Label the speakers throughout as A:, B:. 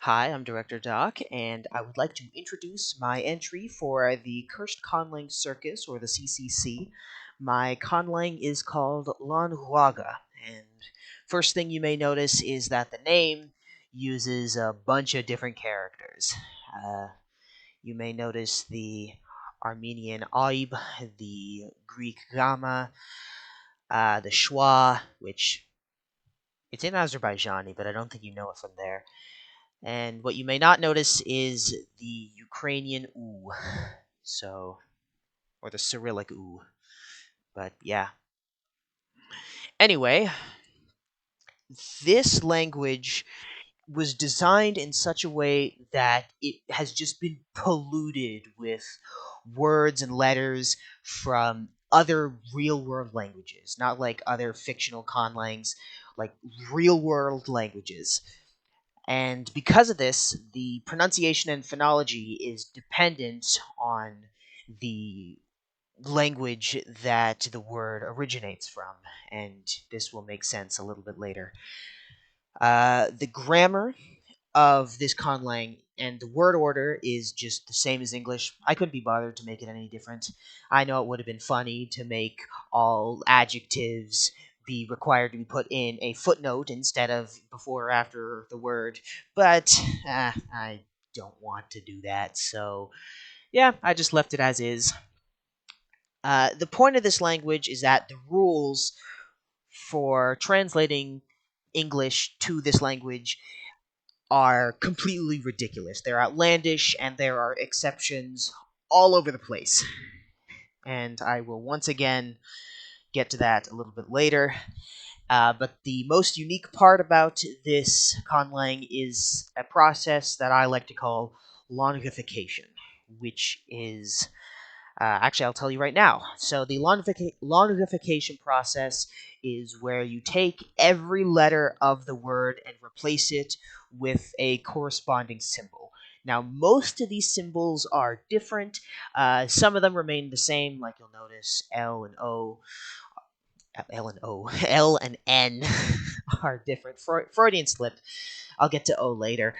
A: Hi, I'm Director Doc, and I would like to introduce my entry for the Cursed Conlang Circus, or the CCC. My conlang is called Lanγουαγə, and first thing you may notice is that the name uses a bunch of different characters. You may notice the Armenian Aib, the Greek Gamma, the Schwa, which it's in Azerbaijani, but I don't think you know it from there. And what you may not notice is the Ukrainian oo, or the Cyrillic oo. But yeah. Anyway, this language was designed in such a way that it has just been polluted with words and letters from other real world languages, not like other fictional conlangs, like real world languages. And because of this, the pronunciation and phonology is dependent on the language that the word originates from, and this will make sense a little bit later. The grammar of this conlang and the word order is just the same as English. I couldn't be bothered to make it any different. I know it would have been funny to make all adjectives be required to be put in a footnote instead of before or after the word, but I don't want to do that, so yeah, I just left it as is. The point of this language is that the rules for translating English to this language are completely ridiculous. They're outlandish, and there are exceptions all over the place. And I will once again get to that a little bit later. But the most unique part about this conlang is a process that I like to call longification, which is actually, I'll tell you right now. So the longification process is where you take every letter of the word and replace it with a corresponding symbol. Now, most of these symbols are different. Some of them remain the same, like you'll notice L and O. L and N are different. Freudian slip. I'll get to O later.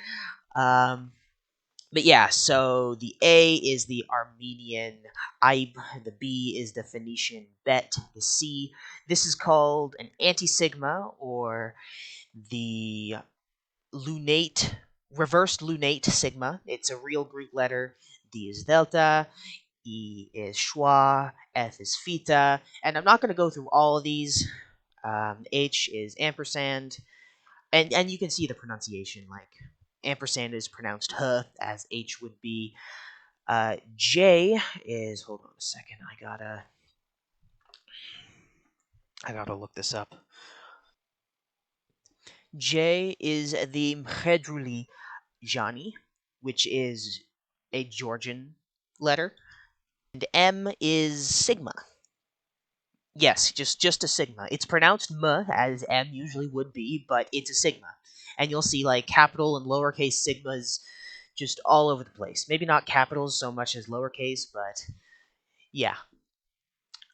A: But yeah, so the A is the Armenian Aib, the B is the Phoenician Bet, the C, this is called an antisigma, or the lunate, reversed lunate sigma. It's a real Greek letter. D is delta, E is schwa, F is theta, and I'm not going to go through all of these. H is ampersand, and you can see the pronunciation, like ampersand is pronounced h as H would be. J is, hold on a second, I gotta look this up. J is the Mhedruli Jani, which is a Georgian letter, and M is sigma. Yes, just a sigma. It's pronounced m as M usually would be, but it's a sigma. And you'll see like capital and lowercase sigmas just all over the place. Maybe not capitals so much as lowercase, but yeah.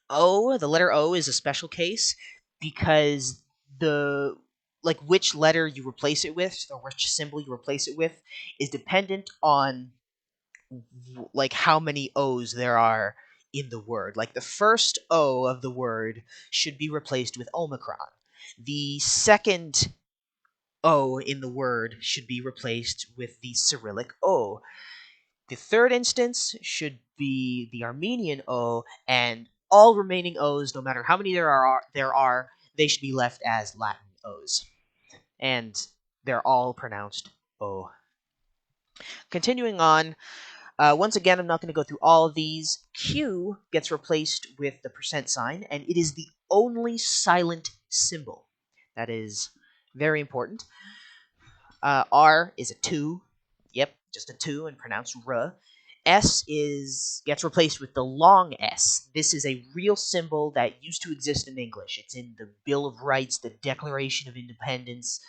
A: O, the letter O is a special case because the like which letter you replace it with, or which symbol you replace it with, is dependent on like how many O's there are in the word. Like the first O of the word should be replaced with omicron. The second O in the word should be replaced with the Cyrillic O. The third instance should be the Armenian O, and all remaining O's, no matter how many there are, they should be left as Latin O's. And they're all pronounced O. Continuing on, once again, I'm not going to go through all of these. Q gets replaced with the percent sign, and it is the only silent symbol. That is very important. R is a 2. Yep, just a 2 and pronounced R. S gets replaced with the long S. This is a real symbol that used to exist in English. It's in the Bill of Rights, the Declaration of Independence.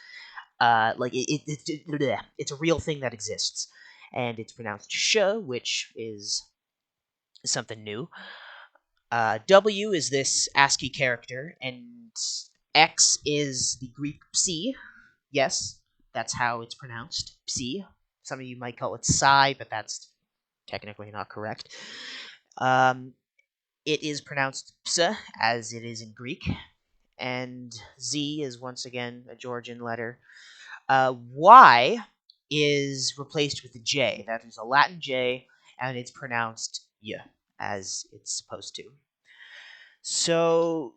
A: It's a real thing that exists, and it's pronounced sh, which is something new. W is this ASCII character, and X is the Greek psi. Yes, That's how it's pronounced. Psi. Some of you might call it psi, but that's technically not correct. It is pronounced psa, as it is in Greek, and Z is once again a Georgian letter. Y is replaced with a J. That is a Latin J, and it's pronounced Y, as it's supposed to. So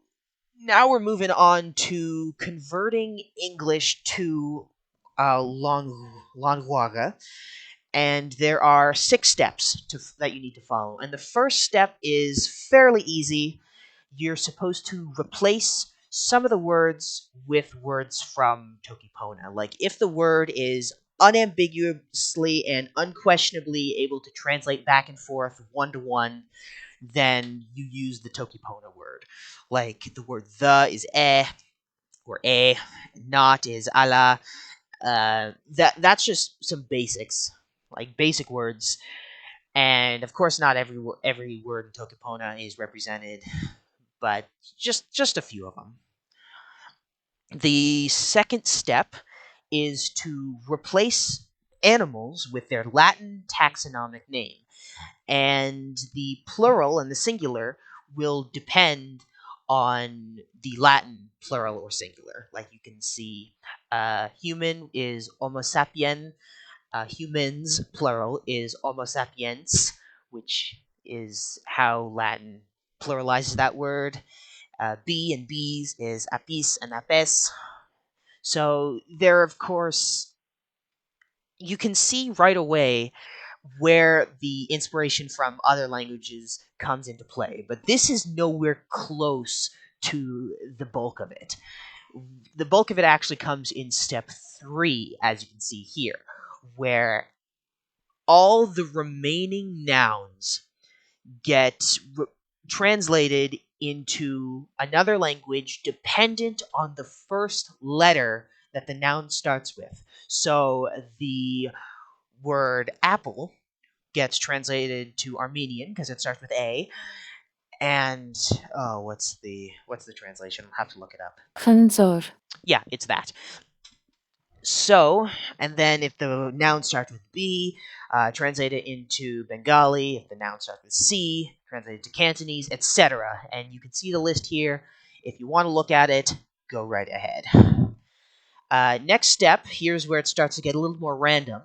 A: now we're moving on to converting English to Lаnγуаγə, and there are 6 steps that you need to follow. And the first step is fairly easy. You're supposed to replace some of the words with words from Tokipona. Like if the word is unambiguously and unquestionably able to translate back and forth one to one, then you use the Tokipona word. Like the word the is or not is ala. That's just some basics, like basic words. And of course, not every word in Tokipona is represented, but just a few of them. The second step is to replace animals with their Latin taxonomic name, and the plural and the singular will depend on the Latin plural or singular. Like you can see, human is Homo sapien, humans plural is Homo sapiens, which is how Latin pluralizes that word. Bee and bees is apis and apes. So there, of course, you can see right away where the inspiration from other languages comes into play, but this is nowhere close to the bulk of it. The bulk of it actually comes in step 3, as you can see here, where all the remaining nouns get translated into another language dependent on the first letter that the noun starts with. So the word apple gets translated to Armenian because it starts with A. And what's the translation? I'll have to look it up.
B: Khanzor.
A: Yeah, it's that. So, and then if the noun starts with B, translate it into Bengali. If the noun starts with C, translate it to Cantonese, etc. And you can see the list here. If you want to look at it, go right ahead. Next step, here's where it starts to get a little more random.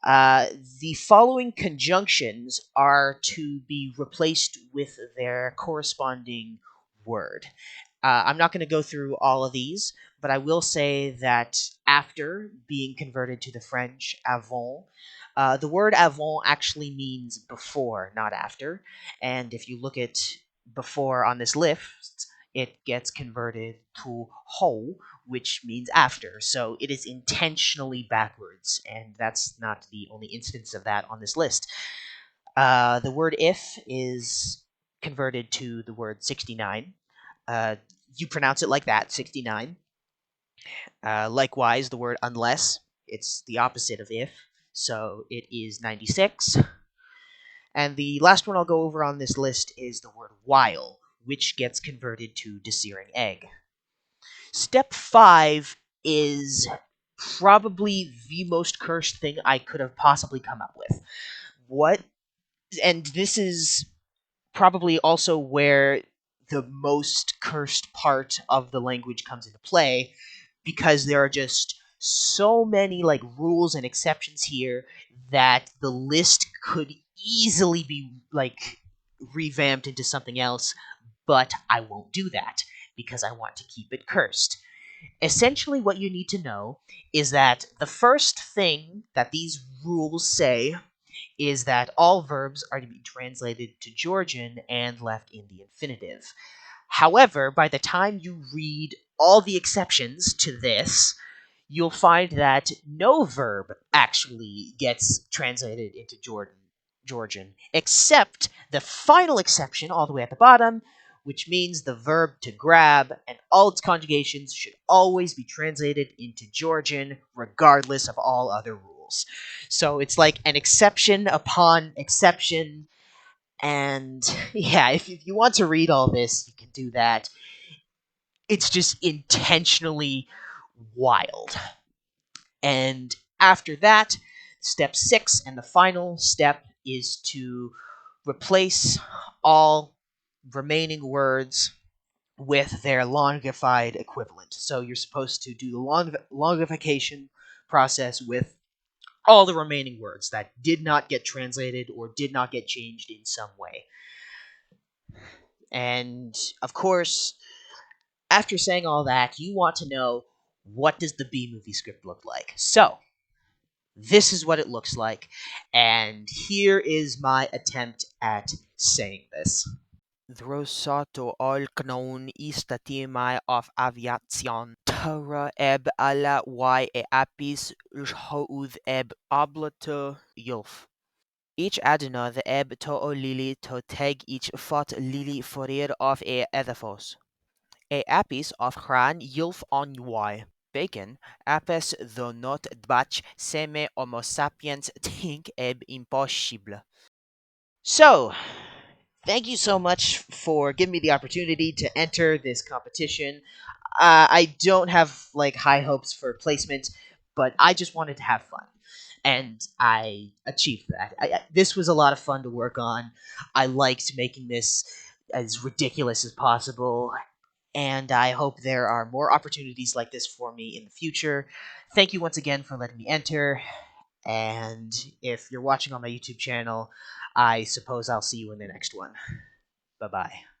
A: The following conjunctions are to be replaced with their corresponding word. I'm not going to go through all of these, but I will say that after being converted to the French avant, the word avant actually means before, not after. And if you look at before on this list, it gets converted to ho, which means after. So it is intentionally backwards, and that's not the only instance of that on this list. The word if is converted to the word 69. You pronounce it like that, 69. Likewise, the word unless, it's the opposite of if, so it is 96. And the last one I'll go over on this list is the word while, which gets converted to desearing egg. Step 5 is probably the most cursed thing I could have possibly come up with. And this is probably also where the most cursed part of the language comes into play, because there are just so many like rules and exceptions here that the list could easily be like revamped into something else, but I won't do that because I want to keep it cursed. Essentially, what you need to know is that the first thing that these rules say is that all verbs are to be translated to Georgian and left in the infinitive. However, by the time you read all the exceptions to this, you'll find that no verb actually gets translated into Georgian, except the final exception all the way at the bottom, which means the verb to grab and all its conjugations should always be translated into Georgian, regardless of all other rules. So it's like an exception upon exception. And yeah, if you want to read all this, you can do that. It's just intentionally wild. And after that, step 6 and the final step is to replace all remaining words with their longified equivalent. So you're supposed to do the longification process with all the remaining words that did not get translated or did not get changed in some way. And of course, after saying all that, you want to know, what does the B movie script look like? So, this is what it looks like, and here is my attempt at saying this. Drosato all known istatimai of aviation. Tara eb ala y e apis houd eb oblato yulf. Each aduna the eb to o lili to teg each fot lili forir of e edifos. E apis of hran yulf on y. Bacon, apes tho not dbach seme homo sapiens think eb impossible. So, thank you so much for giving me the opportunity to enter this competition. I don't have like high hopes for placement, but I just wanted to have fun, and I achieved that. This was a lot of fun to work on. I liked making this as ridiculous as possible, and I hope there are more opportunities like this for me in the future. Thank you once again for letting me enter, and if you're watching on my YouTube channel, I suppose I'll see you in the next one. Bye bye.